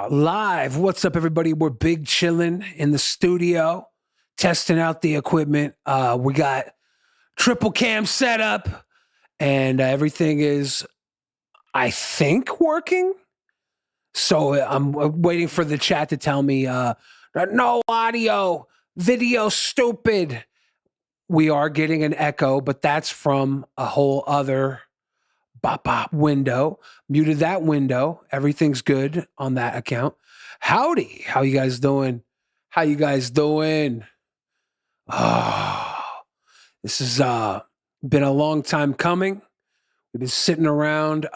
Live. What's up, everybody? We're big chilling in the studio, testing out the equipment. We got triple cam set up, and everything is, I think, working. So I'm waiting for the chat to tell me no audio, video stupid. We are getting an echo, but that's from a whole other bop window. Muted that window. Everything's good on that account. Howdy. How you guys doing? How you guys doing? Oh, this has been a long time coming. We've been sitting around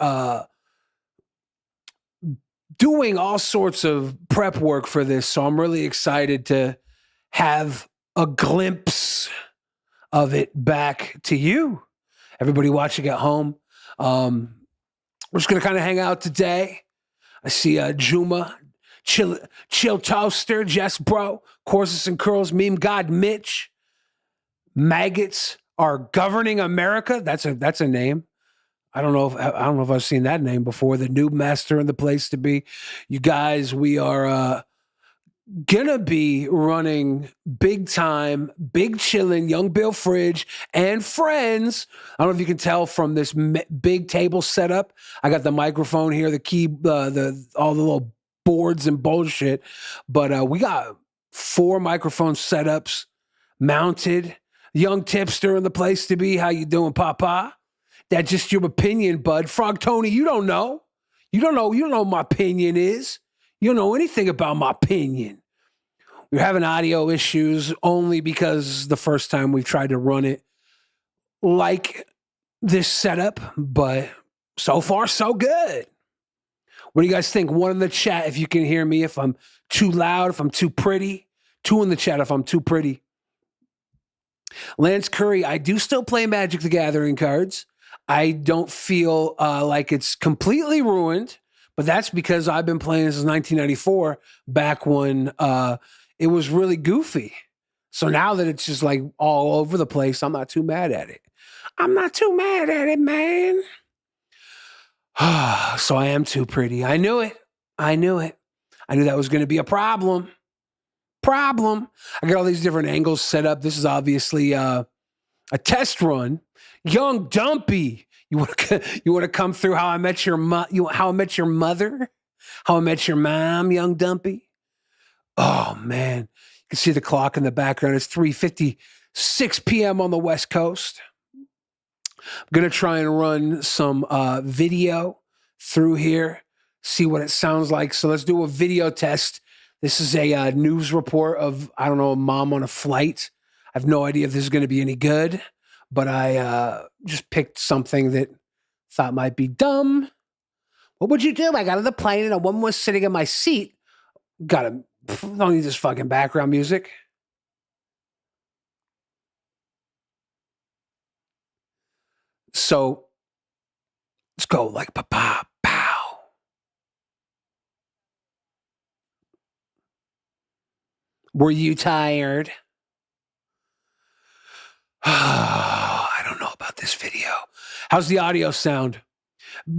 doing all sorts of prep work for this, so I'm really excited to have a glimpse of it back to you, everybody watching at home. We're just gonna kind of hang out today. I see Juma, Chill Toaster, Jess Bro, Courses and Curls, Meme God, Mitch, Maggots are governing America. That's a name. I don't know if I've seen that name before. The Noob Master and the place to be. You guys, we are gonna be running big time, big chillin', Young Bill Fridge and friends. I don't know if you can tell from this big table setup. I got the microphone here, the key, all the little boards and bullshit. But we got 4 microphone setups mounted. Young Tipster in the place to be. How you doing, Papa? That's just your opinion, bud. Frog Tony, you don't know. You don't know what my opinion is. You don't know anything about my opinion. We're having audio issues only because the first time we tried to run it like this setup, but so far, so good. What do you guys think? One in the chat if you can hear me, if I'm too loud, if I'm too pretty. 2 in the chat if I'm too pretty. Lance Curry, I do still play Magic the Gathering cards. I don't feel like it's completely ruined, but that's because I've been playing since 1994, back when it was really goofy. So now that it's just like all over the place, I'm not too mad at it. I'm not too mad at it, man. So I am too pretty. I knew it. I knew that was going to be a problem. I got all these different angles set up. This is obviously a test run. Young Dumpy, you want to come through how I met your how I met your mother, how I met your mom, Young Dumpy. Oh man, you can see the clock in the background. It's 3:56 p.m. on the West Coast. I'm gonna try and run some video through here, see what it sounds like. So let's do a video test. This is a news report of, I don't know, a mom on a flight. I have no idea if this is going to be any good, but I just picked something that thought might be dumb. What would you do? I got on the plane and a woman was sitting in my seat. Don't need this fucking background music. So let's go like pa-pa, pow. Were you tired? I don't know about this video. How's the audio sound?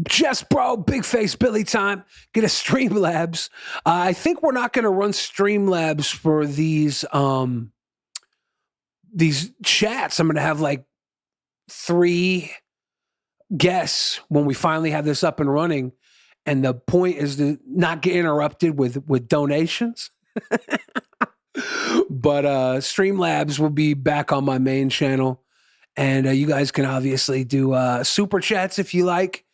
Jess Bro, Big Face Billy time. Get a Streamlabs. I think we're not going to run Streamlabs for these chats. I'm going to have like 3 guests when we finally have this up and running. And the point is to not get interrupted with donations. But Streamlabs will be back on my main channel. And you guys can obviously do super chats if you like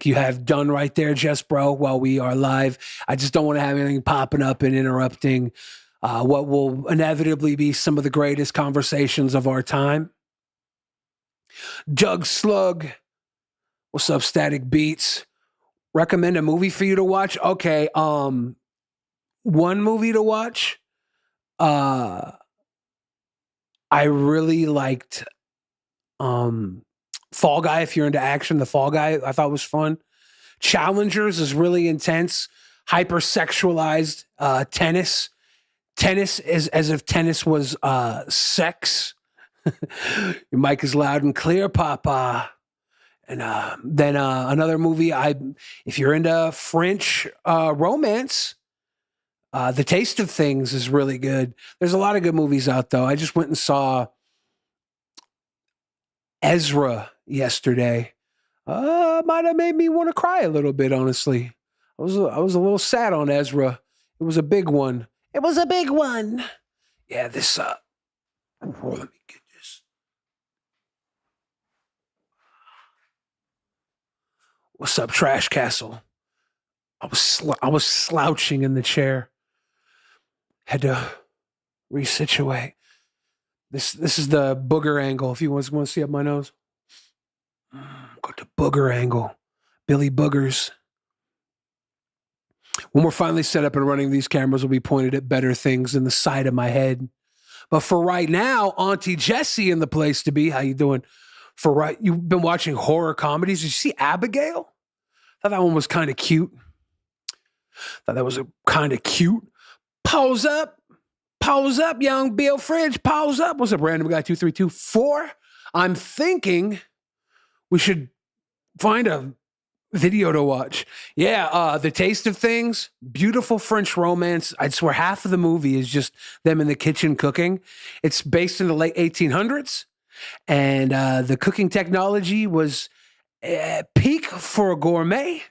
you have done right there, Jess Bro, while we are live. I just don't want to have anything popping up and interrupting what will inevitably be some of the greatest conversations of our time. Doug Slug, what's up, Static Beats? Recommend a movie for you to watch? Okay, one movie to watch. I really liked Fall Guy. If you're into action, the Fall Guy I thought was fun. Challengers is really intense, hypersexualized tennis. Tennis is as if tennis was sex. Your mic is loud and clear, Papa. And then another movie, if you're into French romance, The Taste of Things is really good. There's a lot of good movies out though. I just went and saw Ezra yesterday. Might have made me want to cry a little bit, honestly. I was a little sad on Ezra. It was a big one. It was a big one. Yeah, this let me get this. What's up, Trash Castle? I was slouching in the chair. Had to resituate. This is the booger angle. If you want to see up my nose, got the booger angle. Billy Boogers. When we're finally set up and running, these cameras will be pointed at better things in the side of my head. But for right now, Auntie Jessie in the place to be. How you doing? You've been watching horror comedies. Did you see Abigail? Thought that one was kind of cute. Thought that was kind of cute. Pause up, young Bill Fridge. Pause up. What's up, random guy 2324? I'm thinking we should find a video to watch. Yeah, The Taste of Things, beautiful French romance. I'd swear half of the movie is just them in the kitchen cooking. It's based in the late 1800s, and the cooking technology was peak for a gourmet.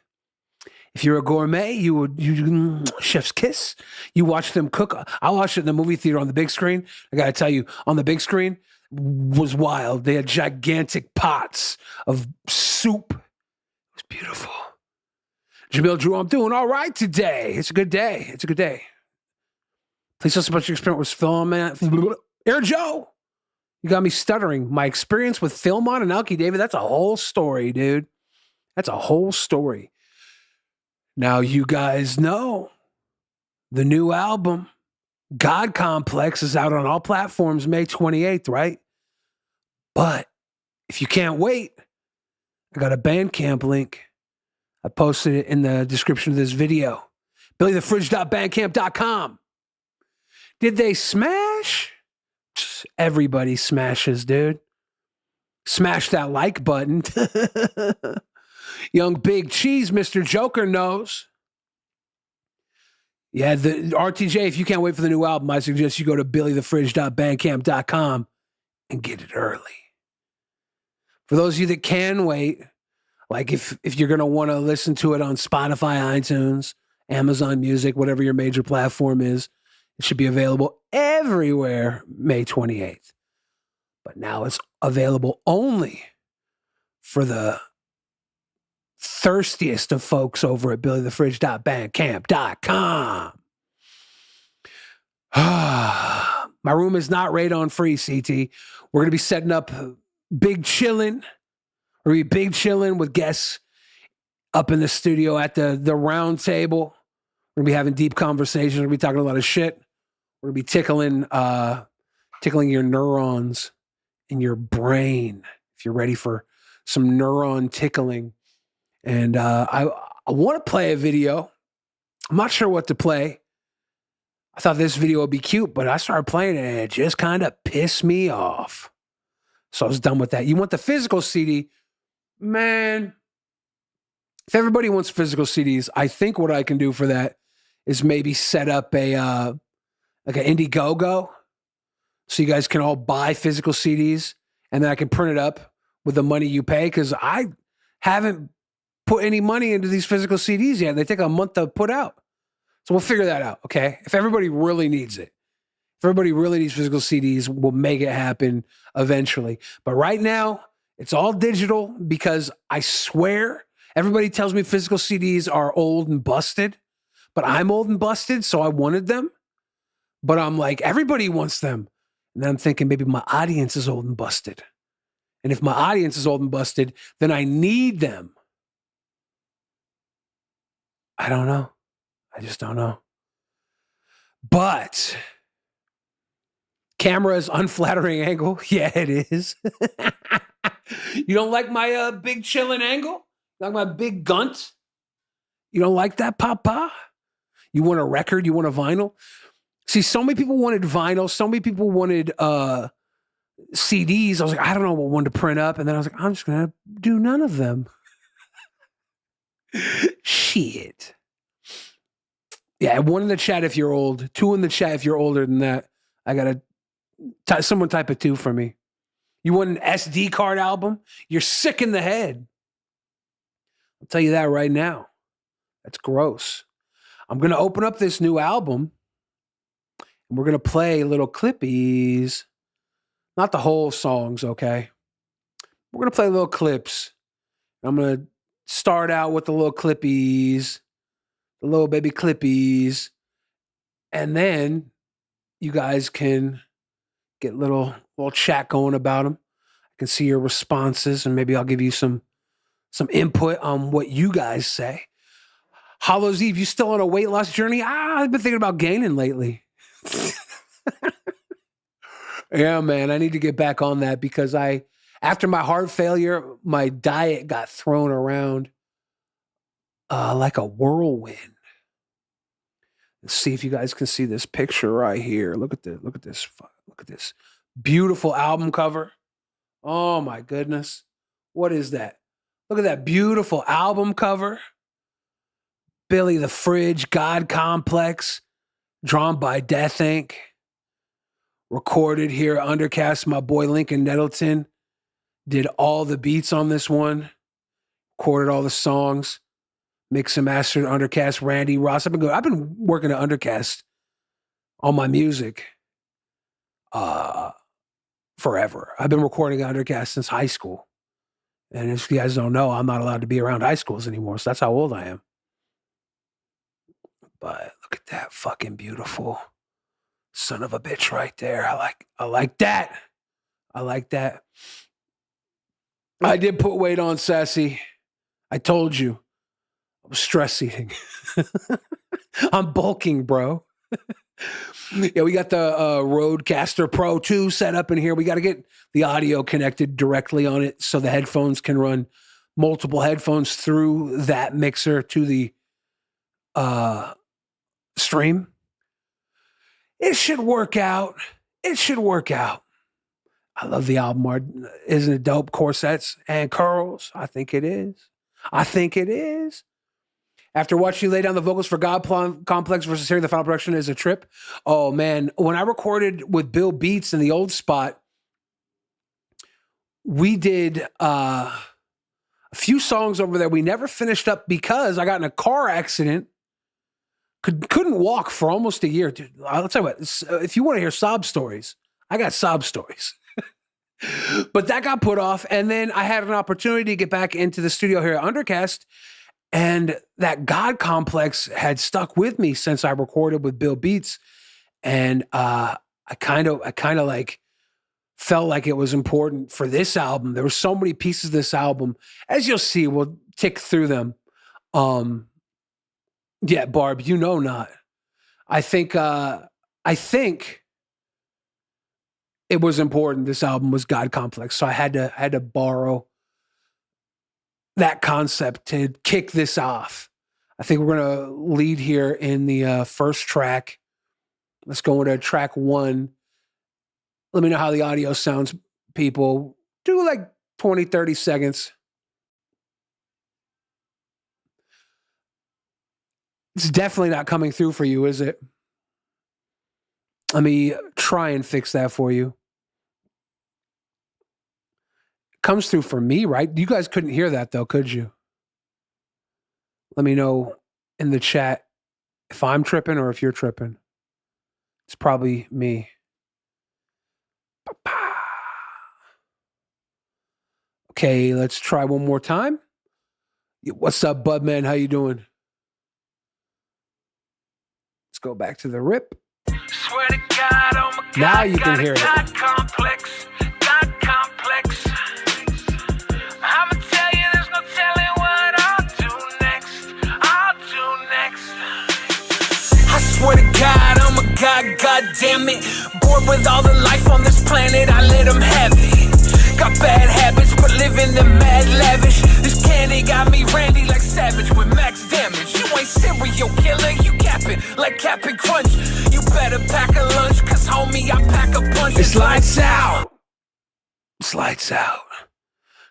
If you're a gourmet, you chef's kiss. You watch them cook. I watched it in the movie theater on the big screen. I got to tell you, on the big screen was wild. They had gigantic pots of soup. It was beautiful. Jamil Drew, I'm doing all right today. It's a good day. It's a good day. Please tell us about your experience with film. Air Joe, you got me stuttering. My experience with Philmon and Alki David, that's a whole story, dude. That's a whole story. Now, you guys know the new album, God Complex, is out on all platforms May 28th, right? But if you can't wait, I got a Bandcamp link. I posted it in the description of this video. BillyTheFridge.bandcamp.com. Did they smash? Everybody smashes, dude. Smash that like button. Young Big Cheese, Mr. Joker knows. Yeah, the RTJ, if you can't wait for the new album, I suggest you go to BillyTheFridge.bandcamp.com and get it early. For those of you that can wait, like if you're going to want to listen to it on Spotify, iTunes, Amazon Music, whatever your major platform is, it should be available everywhere May 28th. But now it's available only for the thirstiest of folks over at BillyTheFridge.bandcamp.com. My room is not radon free, CT. We're going to be setting up Big Chillin'. We're going to be Big Chillin' with guests up in the studio at the round table. We're going to be having deep conversations. We're going to be talking a lot of shit. We're going to be tickling your neurons in your brain if you're ready for some neuron tickling. And I want to play a video. I'm not sure what to play. I thought this video would be cute, but I started playing it and it just kind of pissed me off. So I was done with that. You want the physical CD? Man, if everybody wants physical CDs, I think what I can do for that is maybe set up like an Indiegogo so you guys can all buy physical CDs and then I can print it up with the money you pay because I haven't put any money into these physical CDs yet. They take a month to put out. So we'll figure that out, okay? If everybody really needs it. If everybody really needs physical CDs, we'll make it happen eventually. But right now, it's all digital because I swear everybody tells me physical CDs are old and busted, but I'm old and busted, so I wanted them. But I'm like, everybody wants them. And then I'm thinking maybe my audience is old and busted. And if my audience is old and busted, then I need them. I don't know. I just don't know. But camera's unflattering angle. Yeah, it is. You don't like my big chillin' angle? You like my big gunt? You don't like that, Papa? You want a record? You want a vinyl? See, so many people wanted vinyl. So many people wanted CDs. I was like, I don't know what one to print up. And then I was like, I'm just going to do none of them. Shit. Yeah, one in the chat if you're old. Two in the chat if you're older than that. I got to, someone type a 2 for me. You want an SD card album? You're sick in the head. I'll tell you that right now. That's gross. I'm going to open up this new album and we're going to play little clippies. Not the whole songs, okay? We're going to play little clips. I'm going to start out with the little clippies, the little baby clippies, and then you guys can get little chat going about them. I can see your responses, and maybe I'll give you some input on what you guys say. Hollow's Eve, you still on a weight loss journey? I've been thinking about gaining lately. Yeah, man, I need to get back on that because after my heart failure, my diet got thrown around like a whirlwind. Let's see if you guys can see this picture right here. Look at this. Look at this beautiful album cover. Oh my goodness. What is that? Look at that beautiful album cover. Billy the Fridge, God Complex, drawn by Death Inc. Recorded here at Undercast. My boy Lincoln Nettleton did all the beats on this one. Recorded all the songs. Mix and mastered Undercast. Randy Ross. I've been working at Undercast on my music forever. I've been recording at Undercast since high school. And if you guys don't know, I'm not allowed to be around high schools anymore. So that's how old I am. But look at that fucking beautiful son of a bitch right there. I like that. I like that. I did put weight on, Sassy. I told you. I was stress eating. I'm bulking, bro. Yeah, we got the Rodecaster Pro 2 set up in here. We got to get the audio connected directly on it so the headphones can run multiple headphones through that mixer to the stream. It should work out. It should work out. I love the album art. Isn't it dope? Corsets and curls. I think it is. I think it is. After watching you lay down the vocals for God Complex versus hearing the final production is a trip. Oh, man. When I recorded with Bill Beats in the old spot, we did a few songs over there we never finished up because I got in a car accident. Couldn't walk for almost a year. Dude, I'll tell you what, if you want to hear sob stories, I got sob stories. But that got put off. And then I had an opportunity to get back into the studio here at Undercast. And that God Complex had stuck with me since I recorded with Bill Beats. And I kind of like felt like it was important for this album. There were so many pieces of this album. As you'll see, we'll tick through them. Yeah, Barb, you know not. I think it was important. This album was God Complex, so I had to borrow that concept to kick this off. I think we're gonna lead here in the first track. Let's go into track 1. Let me know how the audio sounds, people. Do like 20, 30 seconds. It's definitely not coming through for you, is it? Let me try and fix that for you. It comes through for me, right? You guys couldn't hear that though, could you? Let me know in the chat if I'm tripping or if you're tripping. It's probably me. Okay, let's try one more time. What's up, Budman? How you doing? Let's go back to the rip. Swear to God, oh my God, now you can hear it. God complex, God complex. I'ma tell you, there's no telling what I'll do next. I swear to God, oh my God, God damn it. Bored with all the life on this planet, I let them have it. Got bad habits, but living them mad lavish. This candy got me Randy like Savage with max damage. You ain't serial killer, you capping like Cap'n Crunch. You better pack a lunch, cause homie, I pack a punch. It's lights out. Slides out.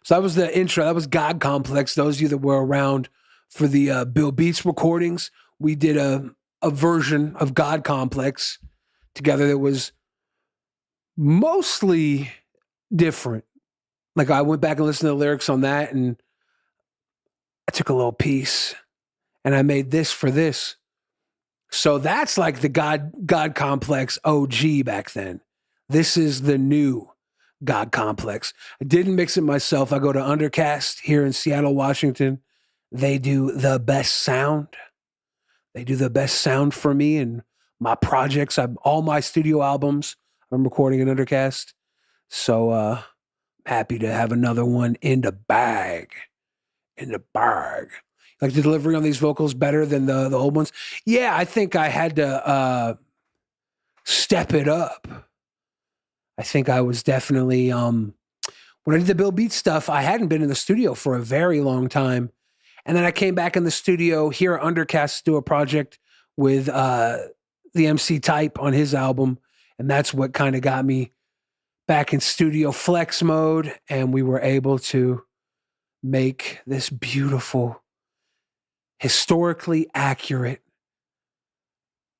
So that was the intro. That was God Complex. Those of you that were around for the Bill Beats recordings, we did a version of God Complex together that was mostly different. Like I went back and listened to the lyrics on that, and I took a little piece and I made this for this. So that's like the God Complex OG back then. This is the new God Complex. I didn't mix it myself. I go to Undercast here in Seattle, Washington. They do the best sound. They do the best sound for me and my projects. All my studio albums I'm recording in Undercast. So happy to have another one in the bag. In the bag. Like the delivery on these vocals better than the old ones. Yeah, I think I had to step it up. I think I was definitely when I did the Bill Beats stuff, I hadn't been in the studio for a very long time. And then I came back in the studio here at Undercast to do a project with the MC Type on his album. And that's what kind of got me back in studio flex mode. And we were able to make this beautiful, historically accurate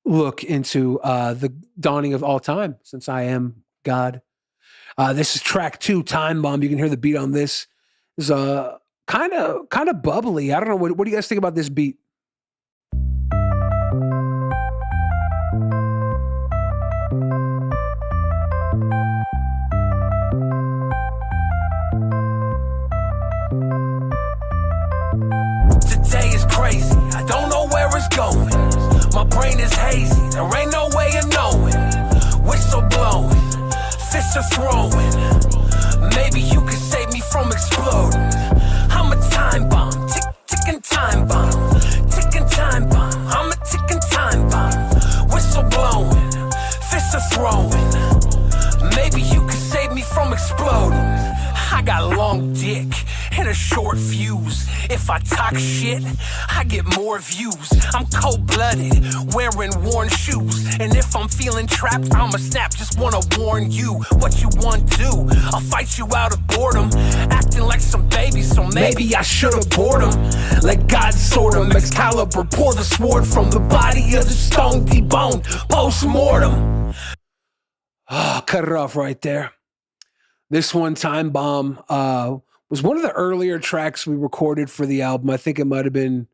look into the dawning of all time, since I am God. This is track 2, Time Bomb. You can hear the beat on this. It's kind of bubbly. I don't know. What do you guys think about this beat? Today is crazy. I don't know where it's going. My brain is hazy. There ain't no way of knowing. Whistle blowing. Fists are throwing. Maybe you could save me from exploding. I'm a time bomb, ticking time bomb, ticking time bomb. I'm a ticking time bomb. Whistle blowing, fists are throwing. Maybe you could save me from exploding. I got a long dick and a short fuse. If I talk shit, I get more views. I'm cold-blooded, wearing worn shoes. And if I'm feeling trapped, I'ma snap. Just wanna warn you what you want to do. I'll fight you out of boredom, acting like some baby, so maybe I should've bored him. Let God sort him. Excalibur, pour the sword from the body of the stone, deboned, post-mortem. Cut it off right there. This one, Time Bomb, was one of the earlier tracks we recorded for the album. I think it might have been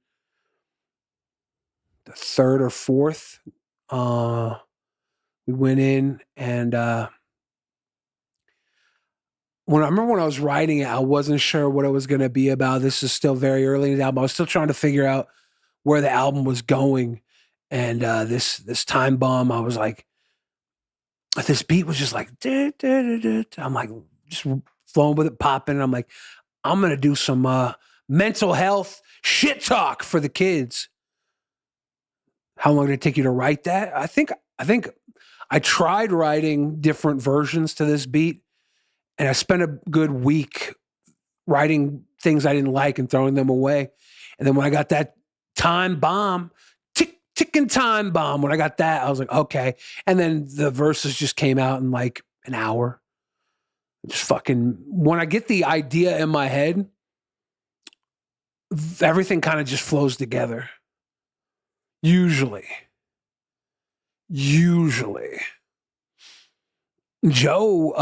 the 3rd or 4th. We went in and when I was writing it, I wasn't sure what it was going to be about. This is still very early in the album. I was still trying to figure out where the album was going. And this Time Bomb, I was like, this beat was just like, I'm like, just flowing with it, popping. And I'm like, I'm going to do some mental health shit talk for the kids. How long did it take you to write that? I think I tried writing different versions to this beat, and I spent a good week writing things I didn't like and throwing them away. And then when I got that Time Bomb, ticking time bomb, when I got that, I was like, okay. And then the verses just came out in like an hour. Just fucking, when I get the idea in my head, everything kind of just flows together. Usually. Joe,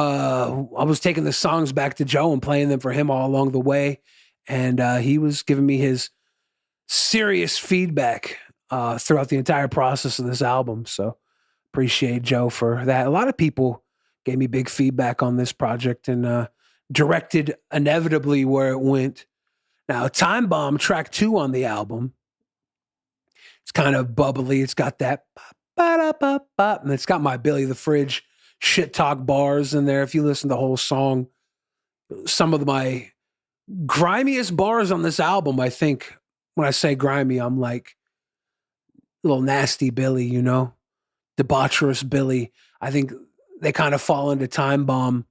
I was taking the songs back to Joe and playing them for him all along the way. And he was giving me his serious feedback throughout the entire process of this album. So appreciate Joe for that. A lot of people gave me big feedback on this project and directed inevitably where it went. Now, Time Bomb, track 2 on the album, it's kind of bubbly. It's got that ba-da-ba-ba, and it's got my Billy the Fridge shit talk bars in there. If you listen to the whole song, some of my grimiest bars on this album, I think, when I say grimy, I'm like little nasty Billy, you know, debaucherous Billy. I think they kind of fall into Time Bomb.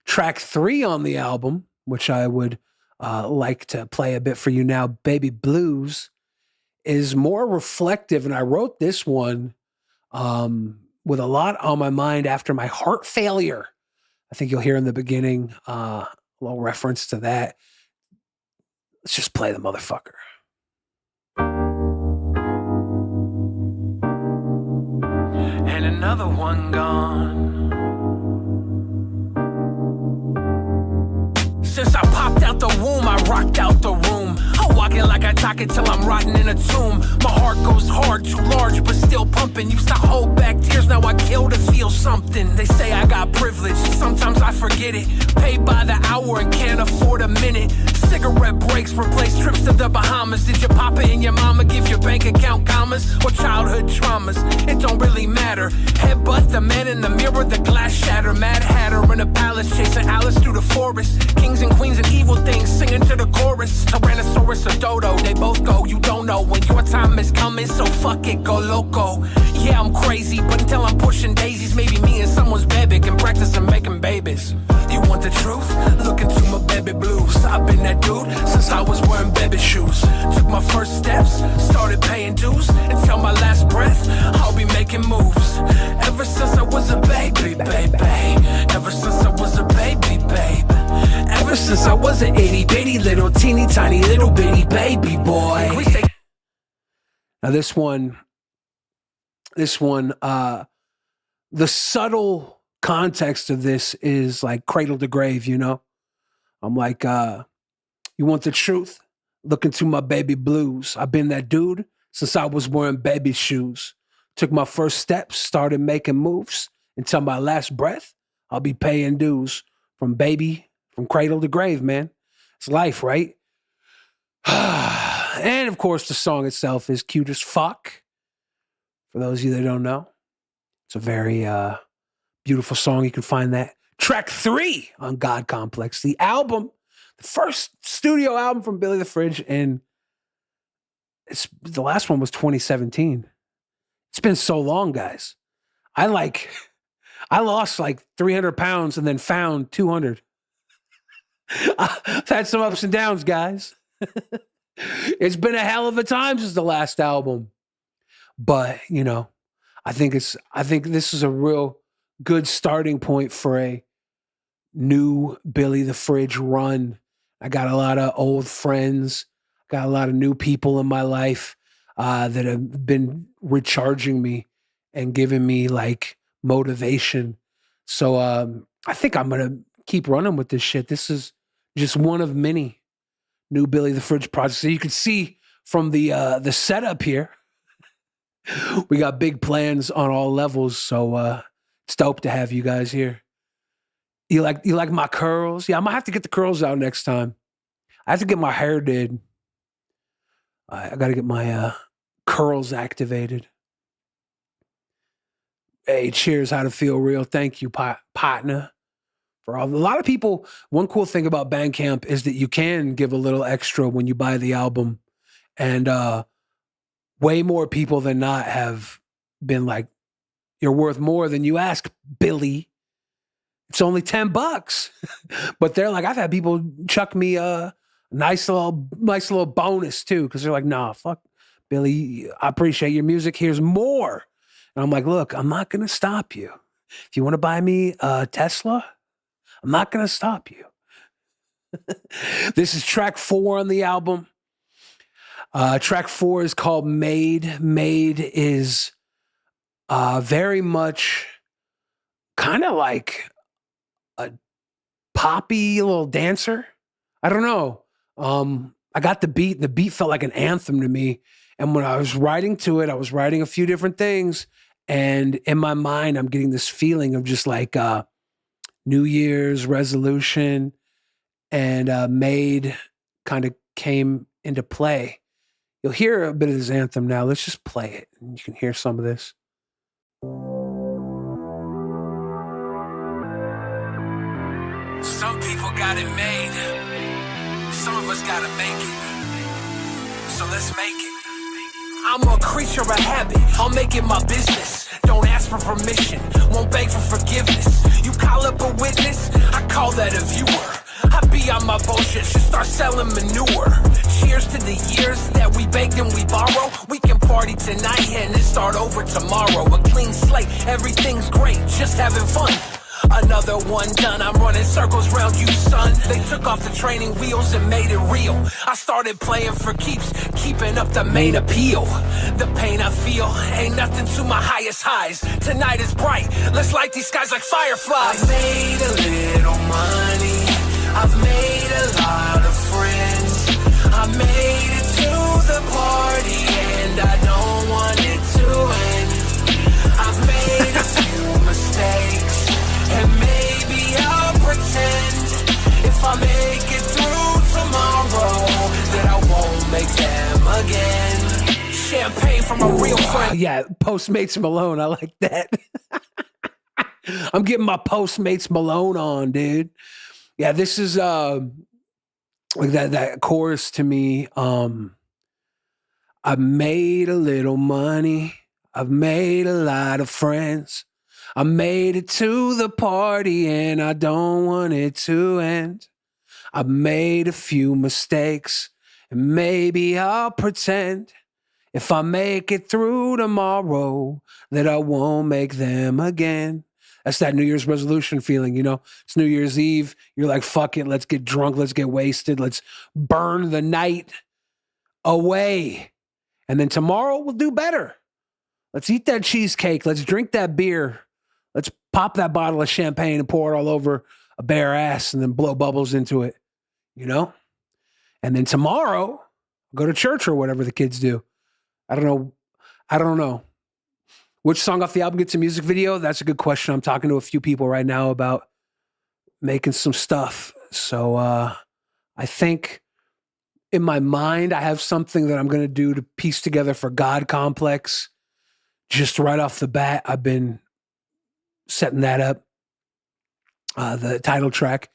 Track 3 on the album, which I would like to play a bit for you now, Baby Blues, is more reflective. And I wrote this one with a lot on my mind after my heart failure I think you'll hear in the beginning a little reference to that. Let's just play the motherfucker. And another one gone. Since I popped out the womb, I rocked out the room. I'm walking like I talk it till I'm rotting in a tomb. My heart goes hard, too large, but still pumping. Used to hold back tears, now I kill to feel something. They say I got privilege, sometimes I forget it. Paid by the hour and can't afford a minute. Cigarette breaks replace trips to the Bahamas. Did your papa and your mama give your bank account commas? Or childhood traumas? It don't really matter. Headbutt the man in the mirror, the glass shatter. Mad Hatter in a palace chasing Alice through the forest. Kings and queens and evil things singing to the chorus. Tyrannosaurus or Dodo, they both go. You don't know when your time is coming, so fuck it, go loco. Yeah, I'm crazy, but until I'm pushing daisies, maybe me and someone's baby can practice on making babies. You want the truth? Look into my baby blues. I've been that dude since I was wearing baby shoes. Took my first steps, started paying dues. Until my last breath, I'll be making moves. Ever since I was a baby, baby. Ever since I was a baby, babe. Ever since I was an itty bitty little teeny tiny little bitty baby boy. Now this one, the subtle context of this is like cradle to grave, you know? I'm like, you want the truth? Look into my baby blues. I've been that dude since I was wearing baby shoes. Took my first steps, started making moves. Until my last breath, I'll be paying dues. From cradle to grave, man. It's life, right? And of course, the song itself is cute as fuck. For those of you that don't know, it's a very beautiful song. You can find that track 3 on God Complex, the album, the first studio album from Billy the Fridge, and the last one was 2017. It's been so long, guys. I lost like 300 pounds and then found 200. I've had some ups and downs, guys. It's been a hell of a time since the last album. But, you know, I think this is a real good starting point for a new Billy the Fridge run. I got a lot of old friends, got a lot of new people in my life that have been recharging me and giving me like motivation. So I think I'm going to keep running with this shit. This is just one of many new Billy the Fridge projects. So you can see from the setup here, we got big plans on all levels. So it's dope to have you guys here. You like my curls? Yeah, I'm gonna have to get the curls out next time. I have to get my hair did. I got to get my curls activated. Hey, cheers! How to feel real? Thank you, partner. For all a lot of people, one cool thing about Bandcamp is that you can give a little extra when you buy the album, and way more people than not have been like, "You're worth more than you ask, Billy." It's only $10, but they're like, I've had people chuck me a nice little bonus too, because they're like, "Nah, fuck, Billy, I appreciate your music. Here's more." And I'm like, "Look, I'm not gonna stop you. If you want to buy me a Tesla, I'm not gonna stop you." This is track 4 on the album. Track 4 is called Made. Made is very much kind of like a poppy little dancer. I don't know. I got the beat. The beat felt like an anthem to me. And when I was writing to it, I was writing a few different things. And in my mind, I'm getting this feeling of just like New Year's resolution, and Made kind of came into play. You'll hear a bit of this anthem now. Let's just play it, and you can hear some of this. Some people got it made. Some of us gotta make it. So let's make it. I'm a creature of habit. I'll make it my business. Don't ask for permission. Won't beg for forgiveness. You call up a witness. I call that a viewer. I be on my bullshit. Should start selling manure. Cheers to the years that we begged and we borrow. We can party tonight and then start over tomorrow. A clean slate. Everything's great. Just having fun. Another one done, I'm running circles round you, son. They took off the training wheels and made it real. I started playing for keeps, keeping up the main appeal. The pain I feel ain't nothing to my highest highs. Tonight is bright, let's light these skies like fireflies. I made a little money, I've made a lot of friends. I made it to the party and I don't want it to end. I've made a few mistakes and maybe I'll pretend if I make it through tomorrow that I won't make them again. Champagne from a real friend. Yeah, Postmates Malone. I like that. I'm getting my Postmates Malone on, dude. Yeah, this is like that chorus to me. I've made a little money. I've made a lot of friends. I made it to the party and I don't want it to end. I've made a few mistakes and maybe I'll pretend if I make it through tomorrow that I won't make them again. That's that New Year's resolution feeling, you know? It's New Year's Eve. You're like, fuck it. Let's get drunk. Let's get wasted. Let's burn the night away. And then tomorrow we'll do better. Let's eat that cheesecake. Let's drink that beer. Let's pop that bottle of champagne and pour it all over a bare ass and then blow bubbles into it, you know? And then tomorrow, go to church or whatever the kids do. I don't know. Which song off the album gets a music video? That's a good question. I'm talking to a few people right now about making some stuff. So I think in my mind, I have something that I'm going to do to piece together for God Complex. Just right off the bat, I've been setting that up. The title track,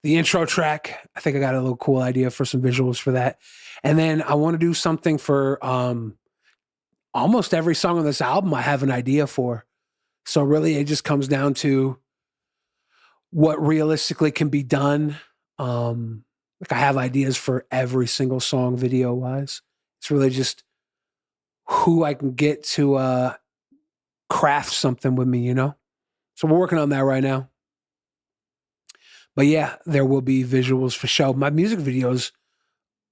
the intro track. I think I got a little cool idea for some visuals for that. And then I want to do something for almost every song on this album I have an idea for. So really it just comes down to what realistically can be done. Like I have ideas for every single song video wise. It's really just who I can get to craft something with me, you know? So we're working on that right now. But yeah, there will be visuals for show. My music videos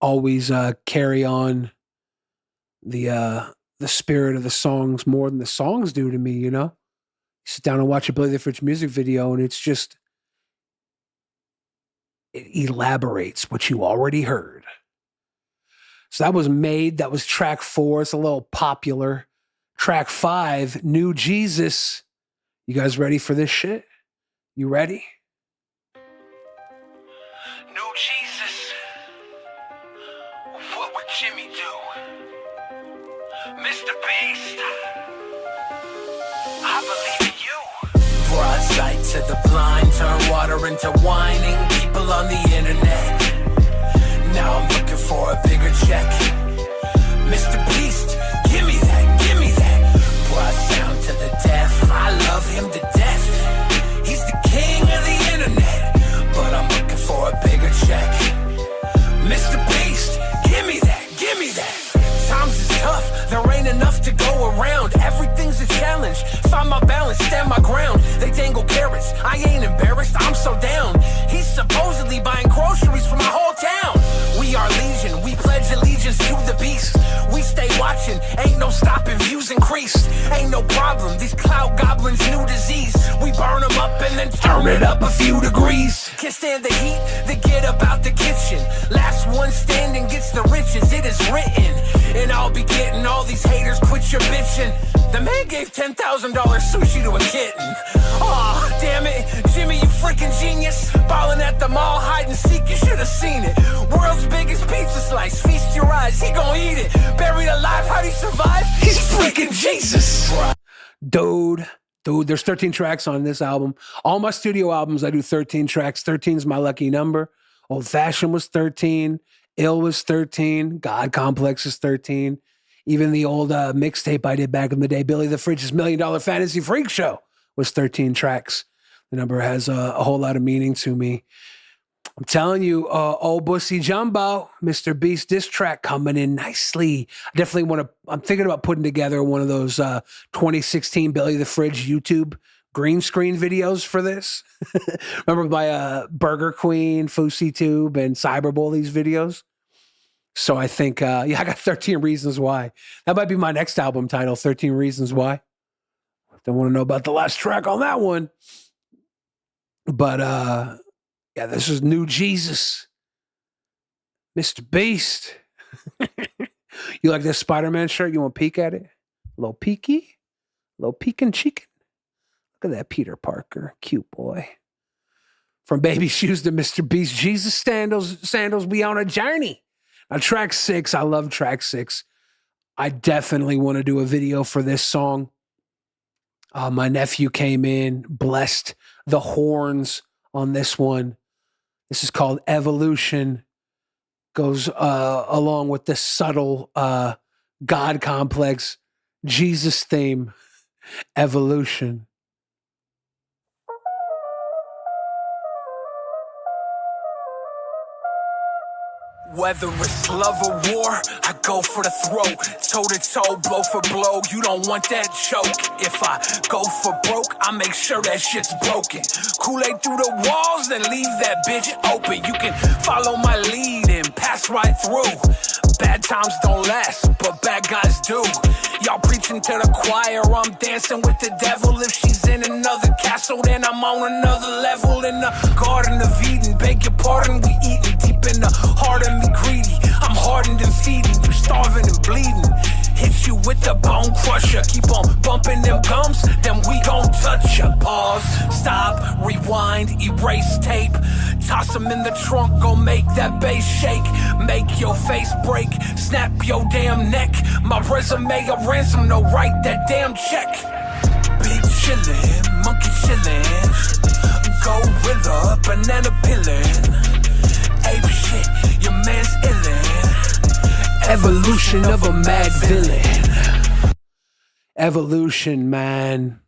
always carry on the spirit of the songs more than the songs do to me, you know? You sit down and watch a Billy the Fridge music video and it's just, it elaborates what you already heard. So that was Made. That was track 4. It's a little popular. Track 5, New Jesus. You guys ready for this shit? You ready? New Jesus. What would Jimmy do? Mr. Beast. I believe in you. Broad sight to the blind. Turn water into whining. People on the internet. Now I'm looking for a bigger check. Mr. Beast, give me that, give me that. Broad sound to the deaf, I love him to death. He's the king of the internet, but I'm looking for a bigger check. Mr. Beast, give me that, give me that. Times is tough, there ain't enough to go around. Everything's a challenge, find my balance, stand my ground. They dangle carrots, I ain't embarrassed, I'm so down. He's supposedly buying groceries for my whole town. We are legion, we pledge allegiance to the beast. We stay watching, ain't no stopping, views increase. Ain't no problem, these cloud goblins, new disease. We burn them up and then turn it up a few degrees. Can't stand the heat, they get up out the kitchen. Last one standing gets the riches, it is written. And I'll be getting all these haters, quit your bitching. The man gave $10,000 sushi to a kitten. Aw, damn it, Jimmy, you freaking genius. Ballin' at the mall, hide and seek, you should've seen it. World's biggest pizza slice, feast your eyes, he gon' eat it. Buried alive, how'd he survive? He's freaking Jesus. Dude, there's 13 tracks on this album. All my studio albums, I do 13 tracks. 13 is my lucky number. Old Fashioned was 13. Ill was 13. God Complex is 13. Even the old mixtape I did back in the day, Billy the Fridge's $1 Million Fantasy Freak Show, was 13 tracks. The number has a whole lot of meaning to me. I'm telling you, old Bussy Jumbo, Mr. Beast diss track coming in nicely. I definitely I'm thinking about putting together one of those 2016 Billy the Fridge YouTube green screen videos for this. Remember by Burger Queen, Fousey Tube, and Cyberbully's videos? So I think, I got 13 Reasons Why. That might be my next album title, 13 Reasons Why. Don't want to know about the last track on that one. But, this is New Jesus. Mr. Beast. You like this Spider-Man shirt? You want to peek at it? A little peeky? A little peeking chicken? Look at that Peter Parker. Cute boy. From baby shoes to Mr. Beast. Jesus sandals, we on a journey. Now, track 6, I love track 6. I definitely want to do a video for this song. My nephew came in, blessed the horns on this one. This is called Evolution. Goes along with the subtle God complex Jesus theme. Evolution. Whether it's love or war, I go for the throat. Toe to toe, blow for blow, you don't want that choke. If I go for broke, I make sure that shit's broken. Kool-Aid through the walls, then leave that bitch open. You can follow my lead and pass right through. Bad times don't last, but bad guys do. Y'all preaching to the choir, I'm dancing with the devil. If she's in another castle, then I'm on another level. In the Garden of Eden, beg your pardon, we eating deep in the heart of me greedy. I'm hardened and feeding, you starving and bleeding. Hit you with the bone crusher, keep on bumping them gums, then we gon' touch ya. Pause, stop, rewind, erase tape. Toss them in the trunk, go make that bass shake. Make your face break, snap your damn neck. My resume a ransom, no write that damn check. Big chillin', monkey chillin', gorilla, banana pillin'. Ape shit, your man's illin'. Evolution of a mad villain. Evolution, man.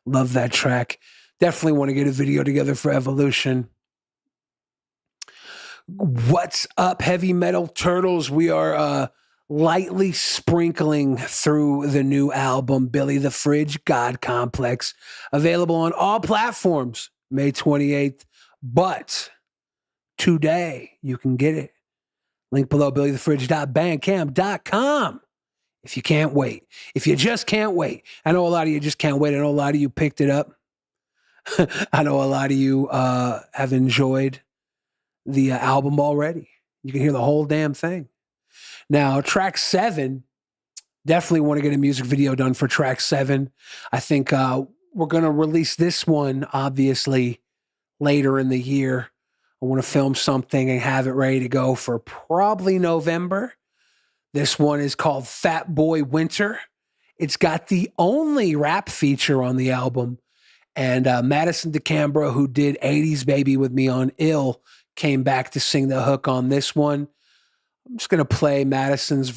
Love that track. Definitely want to get a video together for Evolution. What's up, heavy metal turtles? We are lightly sprinkling through the new album, Billy the Fridge, God Complex. Available on all platforms, May 28th. But today, you can get it. Link below, billythefridge.bandcamp.com. If you can't wait. If you just can't wait. I know a lot of you just can't wait. I know a lot of you picked it up. I know a lot of you have enjoyed the album already. You can hear the whole damn thing. Now, track 7, definitely want to get a music video done for track 7. I think we're going to release this one, obviously, later in the year. I want to film something and have it ready to go for probably November. This one is called Fatboy Winter. It's got the only rap feature on the album. And Madison DeCambra, who did 80s Baby with me on Ill, came back to sing the hook on this one. I'm just going to play Madison's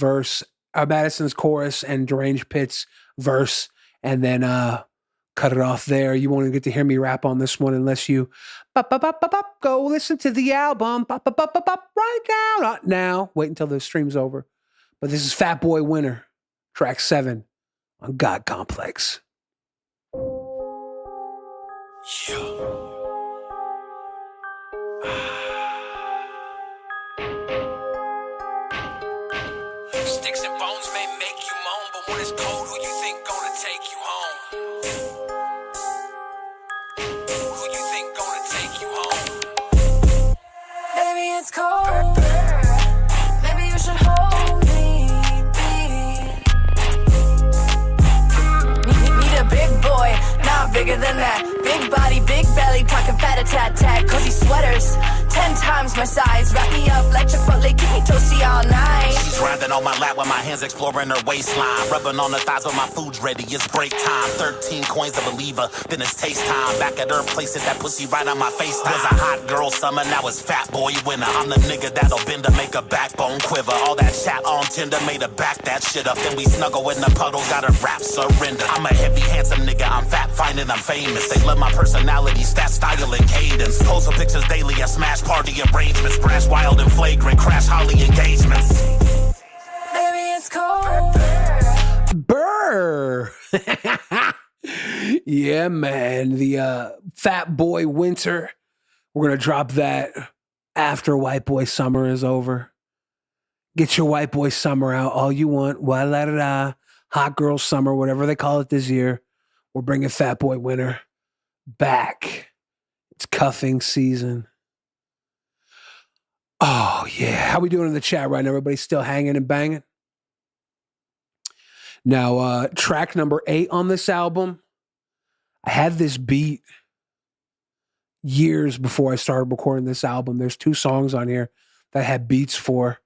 chorus and Deranged Pit's verse, and then cut it off there. You won't get to hear me rap on this one unless you go listen to the album right now. Not now. Wait until the stream's over. But this is Fatboy Winter, track 7 on God Complex. Sticks and bones may make you moan, but when it's cold, who you think gonna take you home? Who you think gonna take you home? Baby, it's cold. Maybe you should hold me. Need a big boy, not bigger than that. Big body, big belly, talking fat a tat tat. Cozy sweaters, 10 times my size. Wrap me up like Chipotle, keep me toasty all night. She's riding on my lap with my hands exploring her waistline. Rubbing on her thighs when my food's ready, it's break time. 13 coins to believe her, then it's taste time. Back at her place, that pussy right on my face. Was a hot girl summer, now it's Fatboy Winter. I'm the nigga that'll bend to make a backbone quiver. All that chat on Tinder made her back that shit up. Then we snuggle in the puddle, got her rap surrender. I'm a heavy, handsome nigga, I'm fat, fine, and I'm famous. They love my personality, stat, style, and cadence. Post some pictures daily at smash party arrangements. Brash, wild, and flagrant, crash holly engagements. Baby, it's cold. Brr. Yeah, man. The Fatboy Winter. We're going to drop that after White Boy Summer is over. Get your White Boy Summer out all you want. Wa la da da. Hot Girl Summer, whatever they call it this year. We're bringing Fatboy Winter back. It's cuffing season. Oh, yeah. How we doing in the chat right now? Everybody still hanging and banging? Now, track number 8 on this album, I had this beat years before I started recording this album. There's 2 songs on here that I had beats for,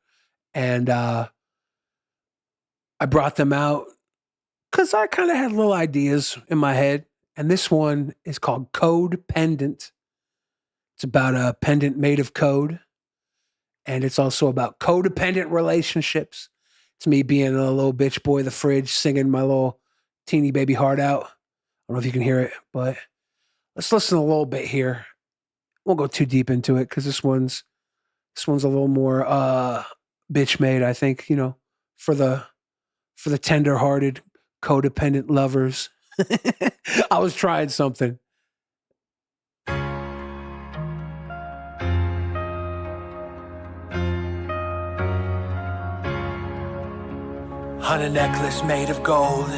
and I brought them out because I kind of had little ideas in my head, and this one is called Codependent. It's about a pendant made of code, and it's also about codependent relationships. It's me being a little bitch boy, the fridge, singing my little teeny baby heart out. I don't know if you can hear it, but let's listen a little bit here. Won't go too deep into it because this one's a little more bitch made, I think, you know, for the tender-hearted codependent lovers. I was trying something. On a necklace made of gold,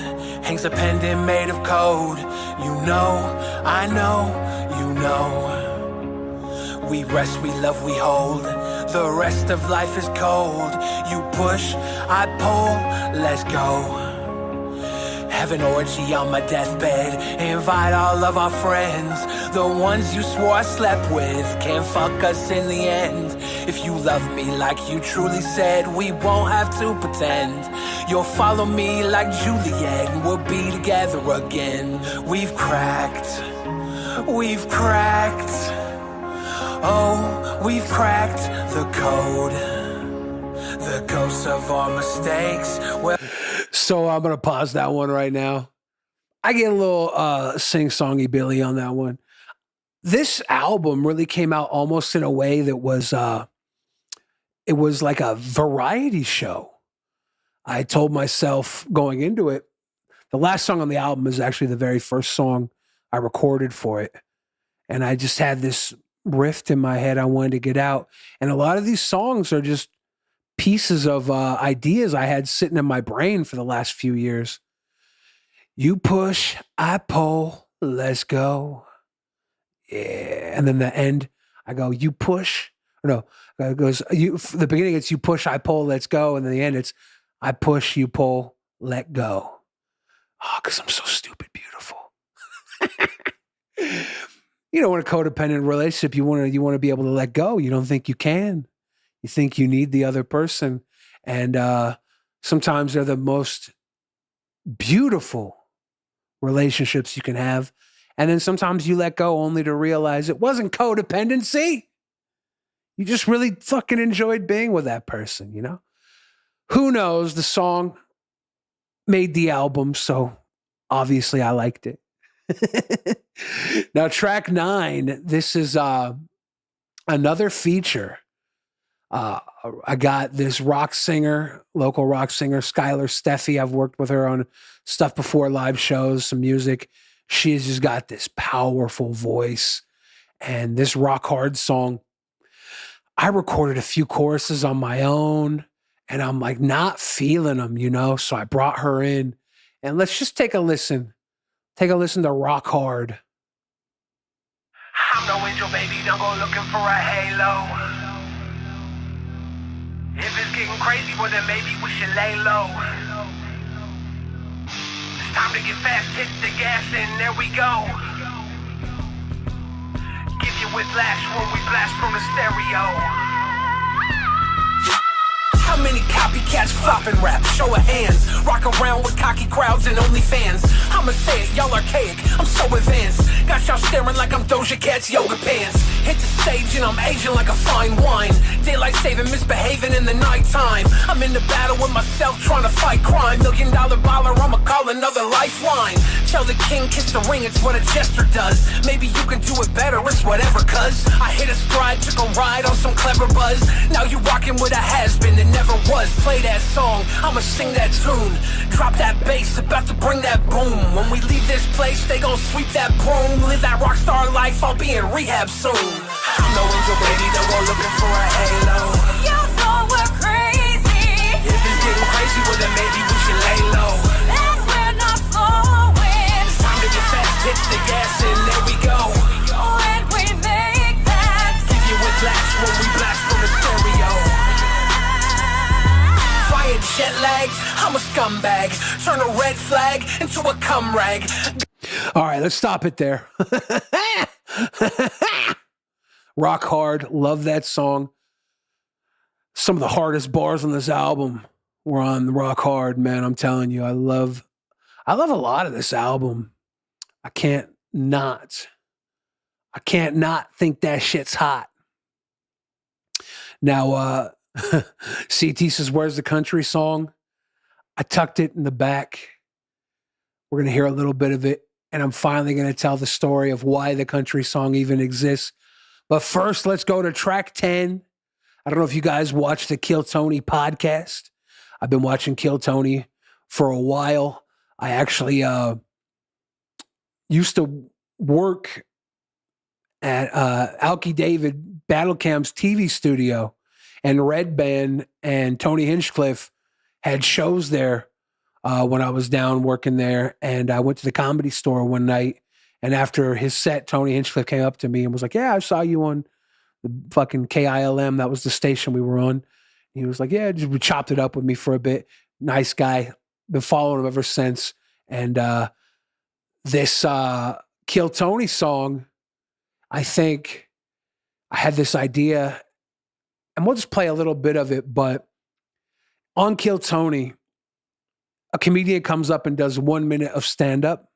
hangs a pendant made of code. You know, I know, you know. We rest, we love, we hold. The rest of life is cold. You push, I pull, let's go. Have an orgy on my deathbed. Invite all of our friends. The ones you swore I slept with can't fuck us in the end. If you love me like you truly said, we won't have to pretend. You'll follow me like Juliet, and we'll be together again. We've cracked. Oh, we've cracked the code. The ghosts of our mistakes. Well, so I'm going to pause that one right now. I get a little sing-songy Billy on that one. This album really came out almost in a way that was, it was like a variety show. I told myself going into it, the last song on the album is actually the very first song I recorded for it. And I just had this riff in my head I wanted to get out. And a lot of these songs are just pieces of ideas I had sitting in my brain for the last few years. You push, I pull, let's go. Yeah. And then the end, I go, you push. Or no, it goes, the beginning it's you push, I pull, let's go. And then the end it's I push, you pull, let go. Oh, because I'm so stupid beautiful. You know, in a codependent relationship, you want to be able to let go. You don't think you can. You think you need the other person. And sometimes they're the most beautiful relationships you can have. And then sometimes you let go only to realize it wasn't codependency. You just really fucking enjoyed being with that person, you know? Who knows? The song made the album, so obviously I liked it. Now, track 9, this is another feature. I got this rock singer, local rock singer, Skylar Steffi. I've worked with her on stuff before, live shows, some music. She's just got this powerful voice. And this rock hard song, I recorded a few choruses on my own, and I'm like not feeling them, you know? So I brought her in, and let's just take a listen. Take a listen to Rock Hard. I'm no angel, baby, don't go looking for a halo. If it's getting crazy, well then maybe we should lay low. It's time to get fast, hit the gas, and there we go. Give you whiplash when we blast from the stereo. How many copycats flopping rap? Show of hands. Rock around with cocky crowds and only fans. I'ma say it, y'all archaic, I'm so advanced. Got y'all staring like I'm Doja Cat's yoga pants. Hit the stage and I'm aging like a fine wine. Daylight saving, misbehaving in the nighttime. I'm in the battle with myself trying to fight crime. $1 million baller, I'ma call another lifeline. Tell the king, kiss the ring, it's what a jester does. Maybe you can do it better, it's whatever, cuz I hit a stride, took a ride on some clever buzz. Now you rocking with a has-been that never never was. Play that song, I'ma sing that tune. Drop that bass, about to bring that boom. When we leave this place, they gon' sweep that broom. Live that rock star life, I'll be in rehab soon. I'm no angel, baby, don't go looking for a halo. You know we're crazy. If it's getting crazy, well then maybe we should lay low. And we're not slowing. It's time to get fast, hit the gas and there we go. When we make that Give you a flash when we blast from the stereo. Fire jet lagged, I'm a scumbag. Turn a red flag into a cum rag. All right, let's stop it there. Rock Hard, love that song. Some of the hardest bars on this album were on Rock Hard, man. I'm telling you, I love a lot of this album. I can't not think that shit's hot. Now, CT says, "Where's the country song?" I tucked it in the back. We're going to hear a little bit of it, and I'm finally going to tell the story of why the country song even exists. But first, let's go to track 10. I don't know if you guys watch the Kill Tony podcast. I've been watching Kill Tony for a while. I actually used to work at Alki David Battlecam's TV studio, and Red Band and Tony Hinchcliffe had shows there when I was down working there. And I went to the Comedy Store one night, and after his set, Tony Hinchcliffe came up to me and was like, "Yeah, I saw you on the fucking KILM. That was the station we were on." He was like, "Yeah," just chopped it up with me for a bit. Nice guy. Been following him ever since. And this Kill Tony song, I think I had this idea, and we'll just play a little bit of it, but on Kill Tony, a comedian comes up and does 1 minute of stand-up.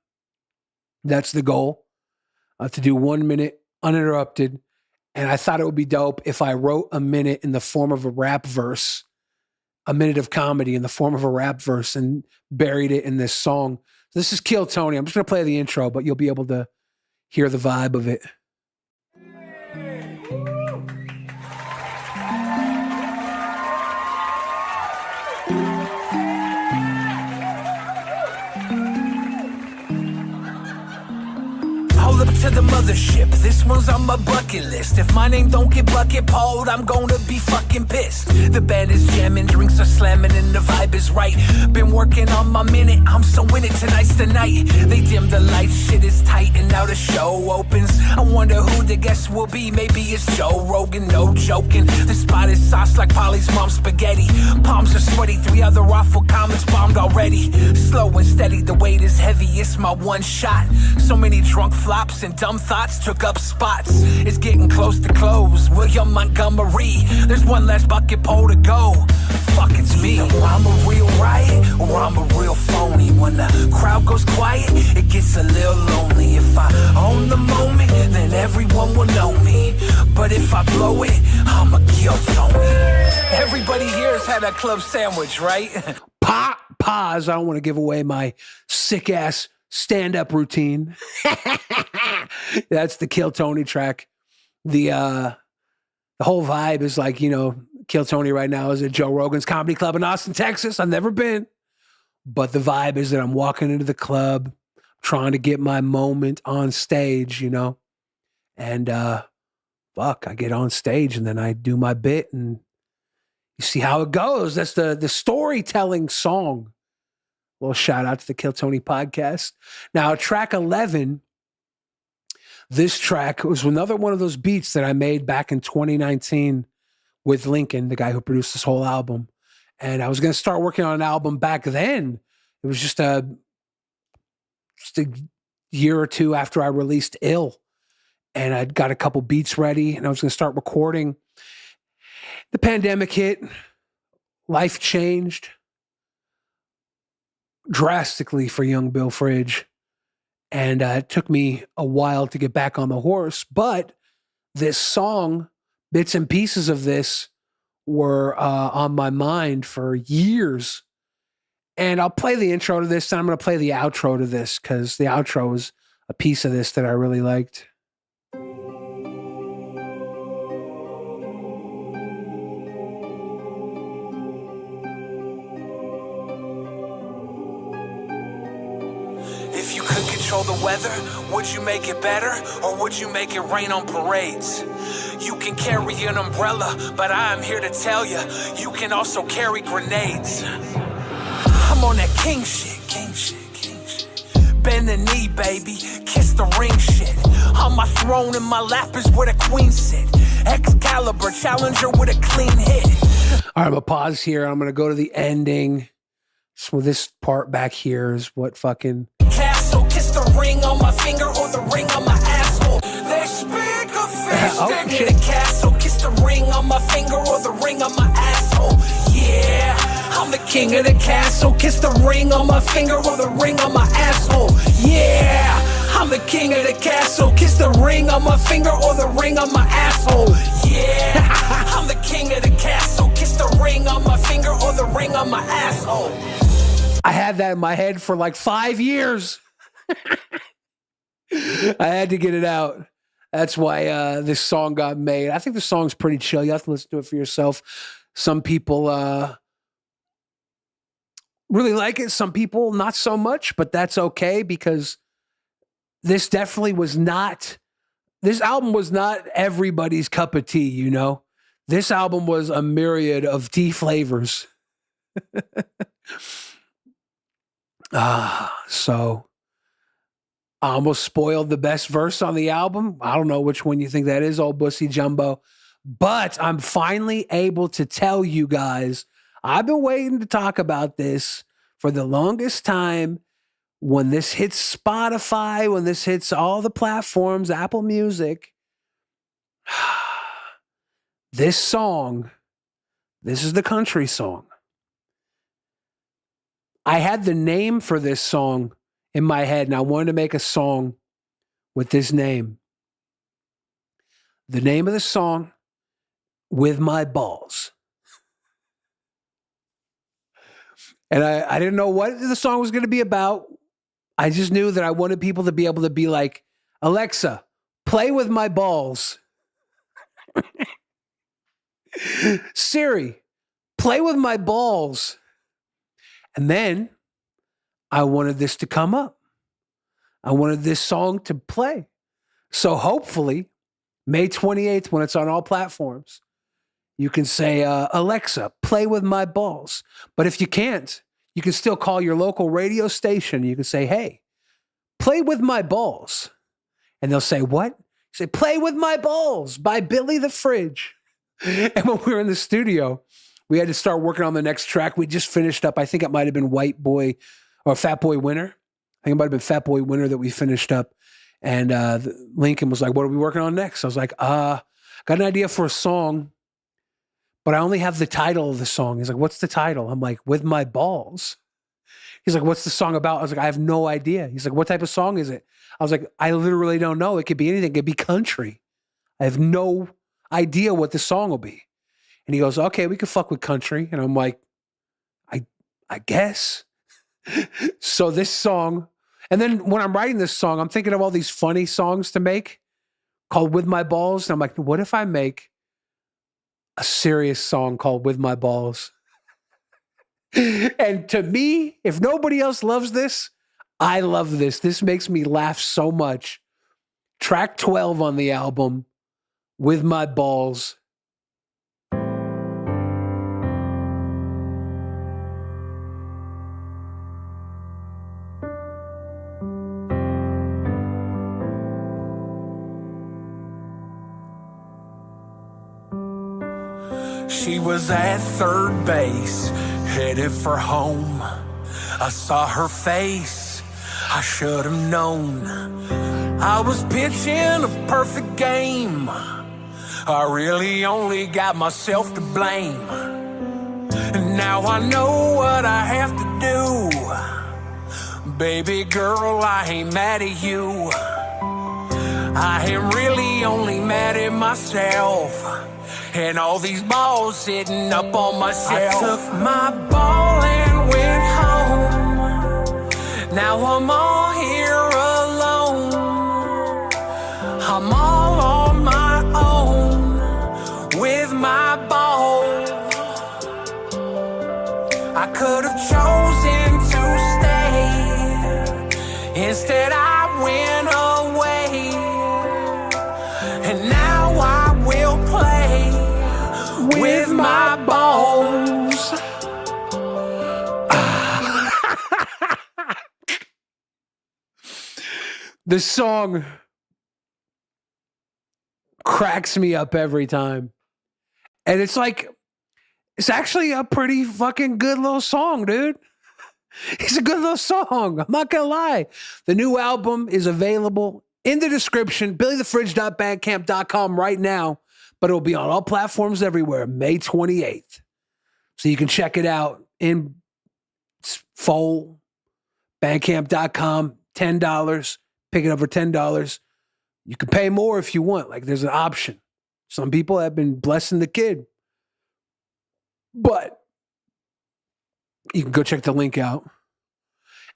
That's the goal, to do 1 minute uninterrupted. And I thought it would be dope if I wrote a minute in the form of a rap verse, a minute of comedy in the form of a rap verse, and buried it in this song. This is Kill Tony. I'm just going to play the intro, but you'll be able to hear the vibe of it. Hold up to the mothership, this one's on my bucket list. If my name don't get bucket pulled, I'm gonna be fucking pissed. The band is jamming, drinks are slamming, and the vibe is right. Been working on my minute, I'm so in it, tonight's the night. They dim the lights, shit is tight, and now the show opens. I wonder who the guest will be, maybe it's Joe Rogan, no joking. The spot is sauce like Polly's mom's spaghetti. Palms are sweaty, 3 other awful comments bombed already. Slow and steady, the weight is heavy, it's my one shot. So many drunk flops and dumb thoughts took up spots. It's getting close to close, William Montgomery. There's one last bucket pole to go. Fuck, it's me. I'm a real riot, or I'm a real phony. When the crowd goes quiet, it gets a little lonely. If I own the moment, then everyone will know me. But if I blow it, I'm a Kill Tony. Everybody here has had a club sandwich, right? Pause. I don't want to give away my sick-ass stand-up routine. That's the Kill Tony track. The whole vibe is like, Kill Tony right now is at Joe Rogan's Comedy Club in Austin, Texas. I've never been. But the vibe is that I'm walking into the club, trying to get my moment on stage, And I get on stage and then I do my bit and you see how it goes. That's the storytelling song. A little shout out to the Kill Tony podcast. Now, track 11, this track was another one of those beats that I made back in 2019 with Lincoln, the guy who produced this whole album. And I was going to start working on an album back then. It was just a year or two after I released Ill. And I'd got a couple beats ready and I was going to start recording. The pandemic hit. Life changed drastically for young Bill Fridge. And it took me a while to get back on the horse. But this song, bits and pieces of this were on my mind for years. And I'll play the intro to this, and I'm going to play the outro to this because the outro is a piece of this that I really liked. you could control the weather, would you make it better, or would you make it rain on parades? You can carry an umbrella, but I am here to tell you, you can also carry grenades. I'm on that king shit, king shit. Bend the knee, baby, kiss the ring shit. On my throne in my lap is where the queen sit. Excalibur, challenger with a clean hit. All right, I'm going to pause here. I'm going to go to the ending. So this part back here is what fucking... Castle, kiss the ring on my finger or the ring on my asshole. They speak of fish, Oh, shit. The castle, kiss the ring on my finger or the ring on my asshole. Yeah, I'm the king of the castle. Kiss the ring on my finger or the ring on my asshole. Yeah, I'm the king of the castle. Kiss the ring on my finger or the ring on my asshole. Yeah, I'm the king of the castle. Kiss the ring on my finger or the ring on my asshole. I had that in my head for like 5 years. I had to get it out. That's why this song got made. I think the song's pretty chill. You have to listen to it for yourself. Some people really like it. Some people not so much, but that's okay because this definitely was not, this album was not everybody's cup of tea, you know? This album was a myriad of tea flavors. So I almost spoiled the best verse on the album. I don't know which one you think that is, old Bussy Jumbo. But I'm finally able to tell you guys, I've been waiting to talk about this for the longest time. When this hits Spotify, when this hits all the platforms, Apple Music, this song, this is the country song. I had the name for this song in my head, and I wanted to make a song with this name. The name of the song, With My Balls. And I didn't know what the song was going to be about. I just knew that I wanted people to be able to be like, Alexa, play with my balls. Siri, play with my balls. And then I wanted this to come up. I wanted this song to play. So hopefully, May 28th, when it's on all platforms, you can say, Alexa, play with my balls. But if you can't, you can still call your local radio station. You can say, hey, play with my balls. And they'll say, what? You say, play with my balls by Billy the Fridge. And when we were in the studio, we had to start working on the next track. We just finished up. I think it might have been White Boy or Fatboy Winter. I think it might have been Fatboy Winter that we finished up. And Lincoln was like, what are we working on next? I was like, got an idea for a song, but I only have the title of the song. He's like, what's the title? I'm like, With My Balls. He's like, what's the song about? I was like, I have no idea. He's like, what type of song is it? I was like, I literally don't know. It could be anything. It could be country. I have no idea what the song will be. And he goes, okay, we could fuck with country. And I'm like, I guess. So this song, and then when I'm writing this song, I'm thinking of all these funny songs to make called With My Balls. And I'm like, what if I make a serious song called With My Balls? And to me, if nobody else loves this, I love this. This makes me laugh so much. Track 12 on the album, With My Balls. She was at third base, headed for home. I saw her face, I should have known. I was pitching a perfect game. I really only got myself to blame. And now I know what I have to do. Baby girl, I ain't mad at you. I am really only mad at myself. And all these balls sitting up on my shelf. I took my ball and went home. Now I'm all here alone. I'm all on my own with my ball. I could have chosen to stay. Instead, I went away. And now I will play with my bones. This song cracks me up every time. And it's like, it's actually a pretty fucking good little song, dude. It's a good little song. I'm not going to lie. The new album is available in the description, billythefridge.bandcamp.com right now, but it'll be on all platforms everywhere, May 28th. So you can check it out in full, bandcamp.com, $10. Pick it up for $10. You can pay more if you want. Like, there's an option. Some people have been blessing the kid. But you can go check the link out.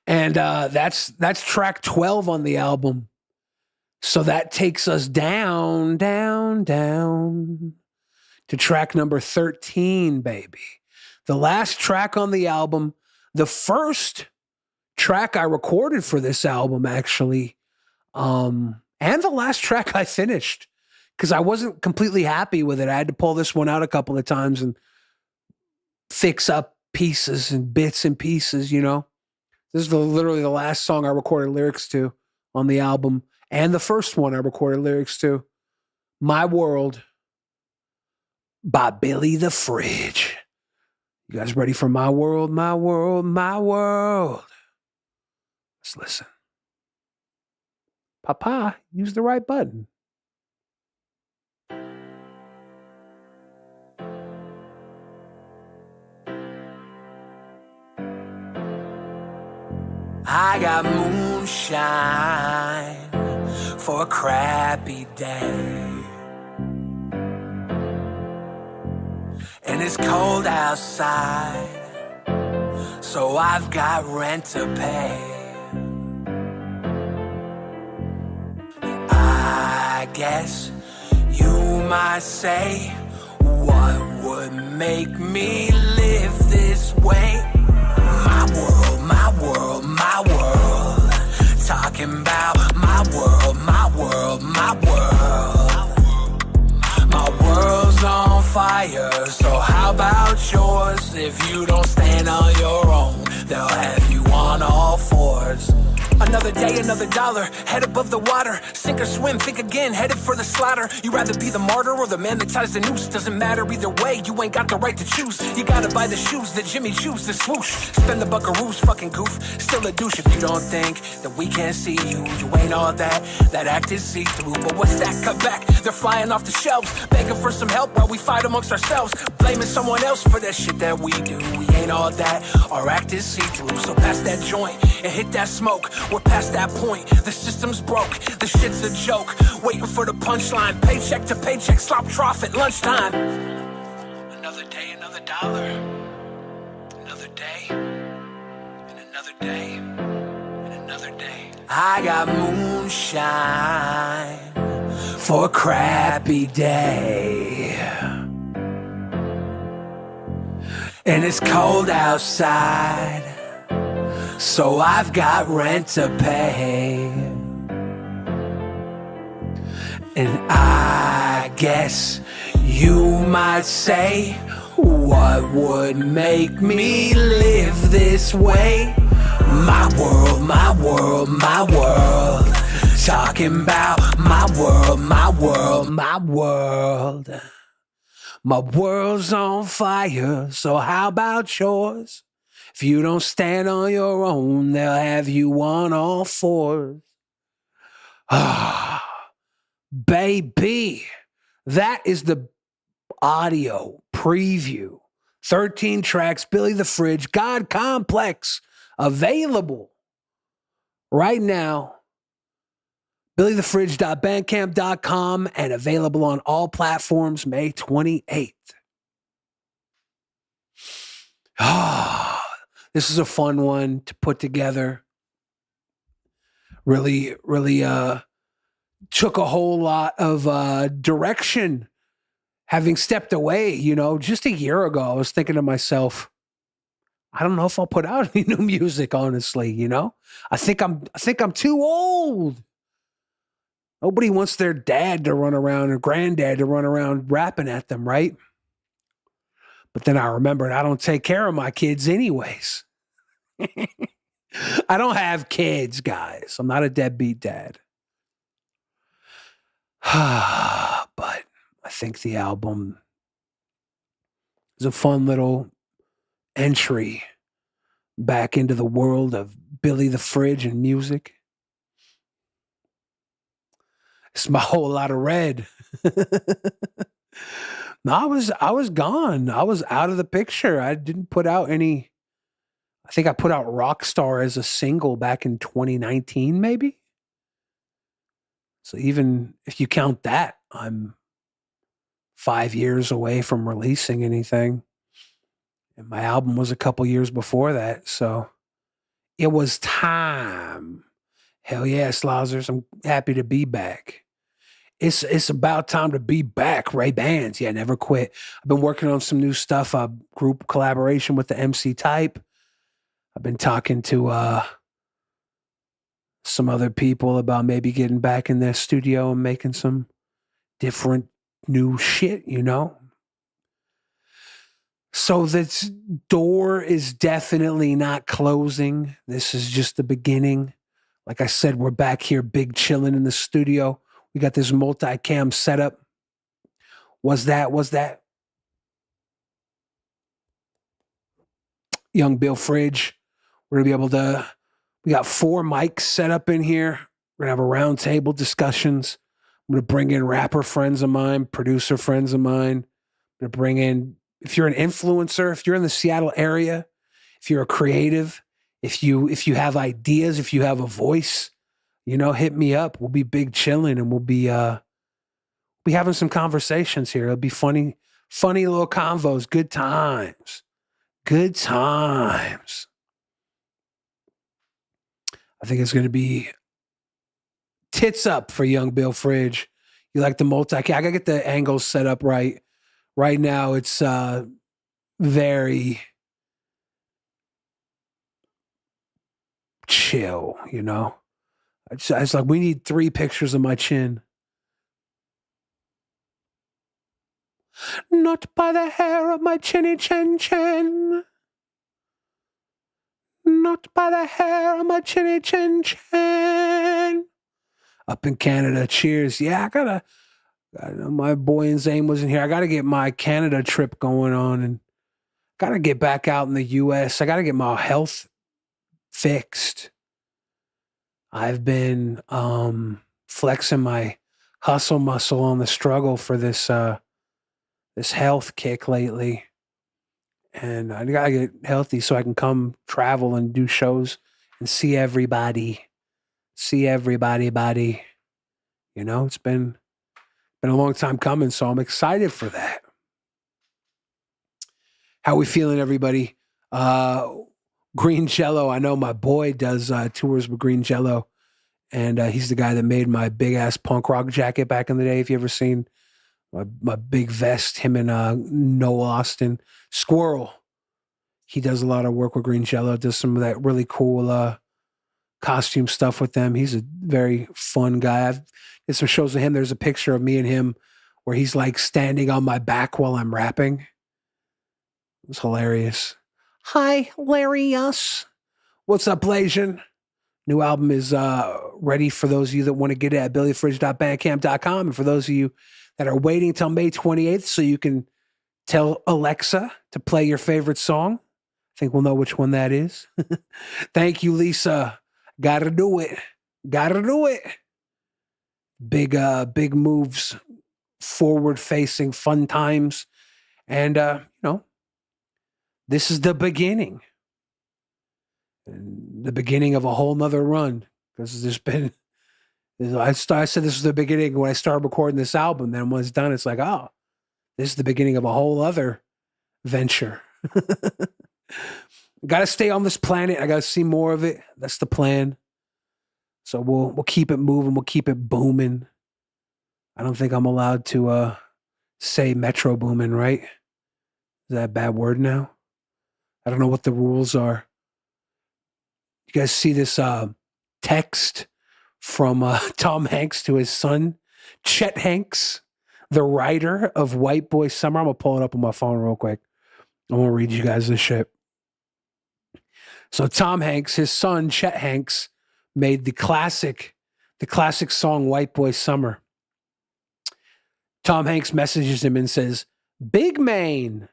And that's track 12 on the album. So that takes us down to track number 13, baby. The last track on the album, the first track I recorded for this album, actually, and the last track I finished, because I wasn't completely happy with it. I had to pull this one out a couple of times and fix up pieces and bits and pieces, you know. This is literally the last song I recorded lyrics to on the album, and the first one I recorded lyrics to, My World by Billy the Fridge. You guys ready for My World, My World, My World? Let's listen. Papa, use the right button. I got moonshine for a crappy day. And it's cold outside, so I've got rent to pay. I guess you might say, what would make me live this way? My world, my world, my world. Talking about my world, my world, my world. My world's on fire, so how about yours? If you don't stand on your own, they'll have you on all fours. Another day, another dollar, head above the water. Sink or swim, think again, headed for the slaughter. You rather be the martyr or the man that ties the noose? Doesn't matter either way, you ain't got the right to choose. You gotta buy the shoes that Jimmy choose, the swoosh. Spend the buckaroos, fucking goof. Still a douche if you don't think that we can't see you. You ain't all that act is see-through. But what's that? Cut back, they're flying off the shelves, begging for some help while we fight amongst ourselves. Blaming someone else for that shit that we do. We ain't all that, our act is see-through. So pass that joint and hit that smoke. We're past that point, the system's broke. The shit's a joke, waiting for the punchline. Paycheck to paycheck, slop trough at lunchtime. Another day, another dollar. Another day, and another day, and another day. I got moonshine for a crappy day. And it's cold outside, so I've got rent to pay. And I guess you might say, what would make me live this way? My world, my world, my world. Talking about my world, my world, my world. My world's on fire, so how about yours? If you don't stand on your own, they'll have you on all fours. Ah, baby, that is the audio preview. 13 tracks, Billy the Fridge, God Complex, available right now. billythefridge.bandcamp.com and available on all platforms May 28th. Ah, this is a fun one to put together. Really took a whole lot of direction having stepped away. You know, just a year ago, I was thinking to myself, I don't know if I'll put out any new music, honestly, you know? I think I'm too old. Nobody wants their dad to run around or granddad to run around rapping at them, right? But then I remembered I don't take care of my kids anyways. I don't have kids, guys. I'm not a deadbeat dad. But I think the album is a fun little entry back into the world of Billy the Fridge and music. It's my whole lot of red. No, I was gone. I was out of the picture. I didn't put out any. I think I put out Rockstar as a single back in 2019, maybe. So even if you count that, I'm 5 years away from releasing anything. And my album was a couple years before that. So it was time. Hell yeah, Slazers. I'm happy to be back. It's about time to be back. Ray Bands. Yeah, never quit. I've been working on some new stuff, group collaboration with the MC Type. I've been talking to some other people about maybe getting back in their studio and making some different new shit, you know? So this door is definitely not closing. This is just the beginning. Like I said, we're back here, big chilling in the studio. We got this multicam setup. Was that young Bill Fridge? We're gonna be able to. We got 4 mics set up in here. We're gonna have a round table discussions. I'm gonna bring in rapper friends of mine, producer friends of mine. I'm gonna bring in, if you're an influencer, if you're in the Seattle area, if you're a creative, if you have ideas, if you have a voice, you know, hit me up. We'll be big chilling and we'll be having some conversations here. It'll be funny little convos, good times. Good times. I think it's going to be tits up for young Bill Fridge. You like the multi? I got to get the angles set up right. Right now, it's very chill, you know? It's like we need 3 pictures of my chin. Not by the hair of my chinny chin chin. Not by the hair of my chinny chin chin. Up in Canada, cheers. Yeah, I know my boy and Zane wasn't here. I gotta get my Canada trip going on and gotta get back out in the US. I gotta get my health fixed. I've been flexing my hustle muscle on the struggle for this health kick lately. And I gotta get healthy so I can come travel and do shows and see everybody. Buddy. You know, it's been a long time coming, so I'm excited for that. How we feeling, everybody? Green Jello. I know my boy does tours with Green Jello, and he's the guy that made my big ass punk rock jacket back in the day. If you ever seen my big vest, him and Noah Austin Squirrel. He does a lot of work with Green Jello. Does some of that really cool costume stuff with them. He's a very fun guy. I've did some shows with him. There's a picture of me and him where he's like standing on my back while I'm rapping. It was hilarious. Hi, Hilarious. What's up, Blasian? New album is ready for those of you that want to get it at billyfridge.bandcamp.com. And for those of you that are waiting till May 28th so you can tell Alexa to play your favorite song. I think we'll know which one that is. Thank you, Lisa. Gotta do it. Big moves, forward facing, fun times. And, this is the beginning. And the beginning of a whole nother run. Because there's been, I said this was the beginning when I started recording this album. Then when it's done, it's like, oh, this is the beginning of a whole other venture. Got to stay on this planet. I got to see more of it. That's the plan. So we'll keep it moving. We'll keep it booming. I don't think I'm allowed to say metro booming, right? Is that a bad word now? I don't know what the rules are. You guys see this text from Tom Hanks to his son, Chet Hanks, the writer of White Boy Summer. I'm going to pull it up on my phone real quick. I'm going to read you guys this shit. So Tom Hanks, his son, Chet Hanks, made the classic song White Boy Summer. Tom Hanks messages him and says, "Big Main,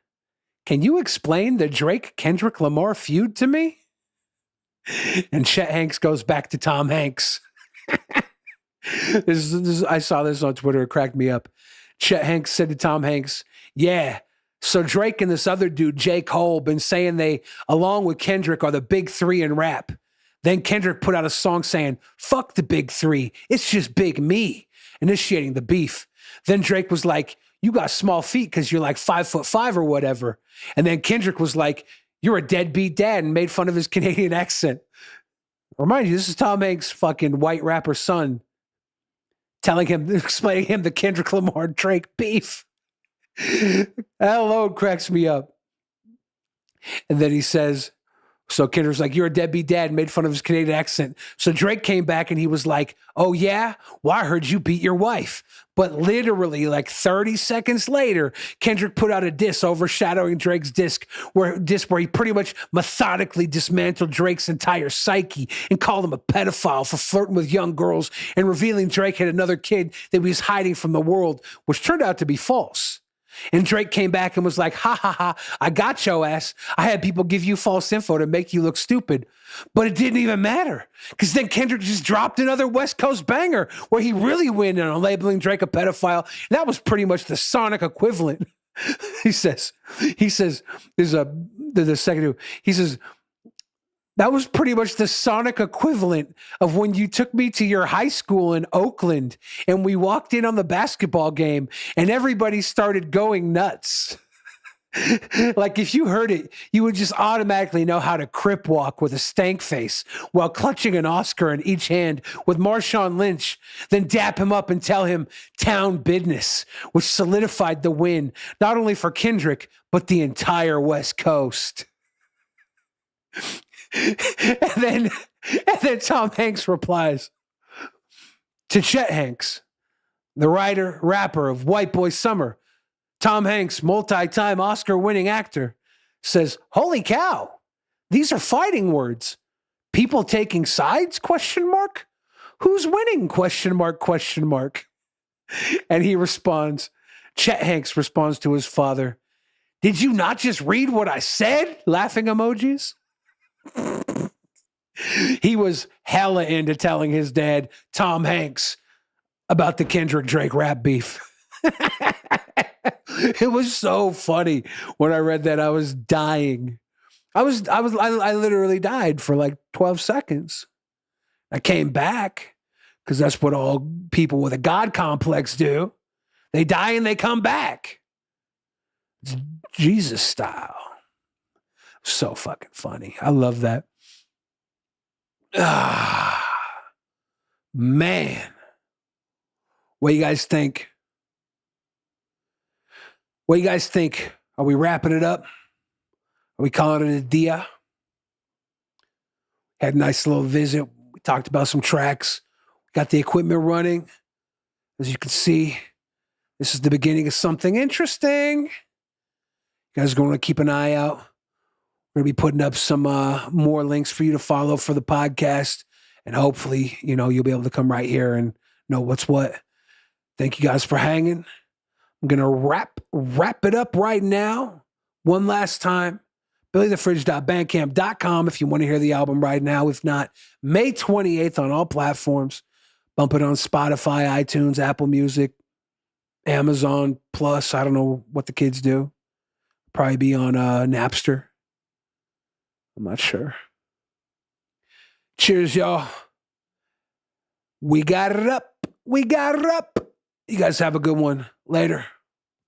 can you explain the Drake-Kendrick Lamar feud to me?" And Chet Hanks goes back to Tom Hanks. I saw this on Twitter. It cracked me up. Chet Hanks said to Tom Hanks, "Yeah, so Drake and this other dude, J. Cole, been saying they, along with Kendrick, are the big three in rap. Then Kendrick put out a song saying, 'Fuck the big three. It's just big me,' initiating the beef. Then Drake was like, 'You got small feet because you're like 5'5" or whatever.' And then Kendrick was like, 'You're a deadbeat dad,' and made fun of his Canadian accent." Remind you, this is Tom Hanks' fucking white rapper son explaining him the Kendrick Lamar Drake beef. That alone cracks me up. And then he says, so Kendrick's like, "You're a deadbeat dad," and made fun of his Canadian accent. So Drake came back and he was like, "Oh yeah? Well, I heard you beat your wife." But literally like 30 seconds later, Kendrick put out a diss overshadowing Drake's diss where he pretty much methodically dismantled Drake's entire psyche and called him a pedophile for flirting with young girls and revealing Drake had another kid that he was hiding from the world, which turned out to be false. And Drake came back and was like, "Ha ha ha, I got your ass. I had people give you false info to make you look stupid." But it didn't even matter because then Kendrick just dropped another West Coast banger where he really went on labeling Drake a pedophile. And that was pretty much the sonic equivalent. He says, there's the second, he says, "That was pretty much the sonic equivalent of when you took me to your high school in Oakland and we walked in on the basketball game and everybody started going nuts." Like if you heard it, you would just automatically know how to crip walk with a stank face while clutching an Oscar in each hand with Marshawn Lynch, then dap him up and tell him "town business," which solidified the win, not only for Kendrick, but the entire West Coast. And then Tom Hanks replies to Chet Hanks, the writer, rapper of White Boy Summer. Tom Hanks, multi-time Oscar-winning actor, says, "Holy cow, these are fighting words. People taking sides? ? Who's winning ? And he responds, Chet Hanks responds to his father, "Did you not just read what I said?" Laughing emojis. He was hella into telling his dad, Tom Hanks, about the Kendrick Drake rap beef. It was so funny when I read that. I was dying. I literally died for like 12 seconds. I came back because that's what all people with a God complex do. They die and they come back. It's Jesus style. So fucking funny. I love that. Man. What do you guys think? What do you guys think? Are we wrapping it up? Are we calling it a dia? Had a nice little visit. We talked about some tracks. Got the equipment running. As you can see, this is the beginning of something interesting. You guys are going to keep an eye out. We're going to be putting up some more links for you to follow for the podcast. And hopefully, you'll be able to come right here and know what's what. Thank you guys for hanging. I'm going to wrap it up right now. One last time. BillyTheFridge.bandcamp.com if you want to hear the album right now. If not, May 28th on all platforms. Bump it on Spotify, iTunes, Apple Music, Amazon Plus. I don't know what the kids do. Probably be on Napster. I'm not sure. Cheers, y'all. We got it up. You guys have a good one. Later.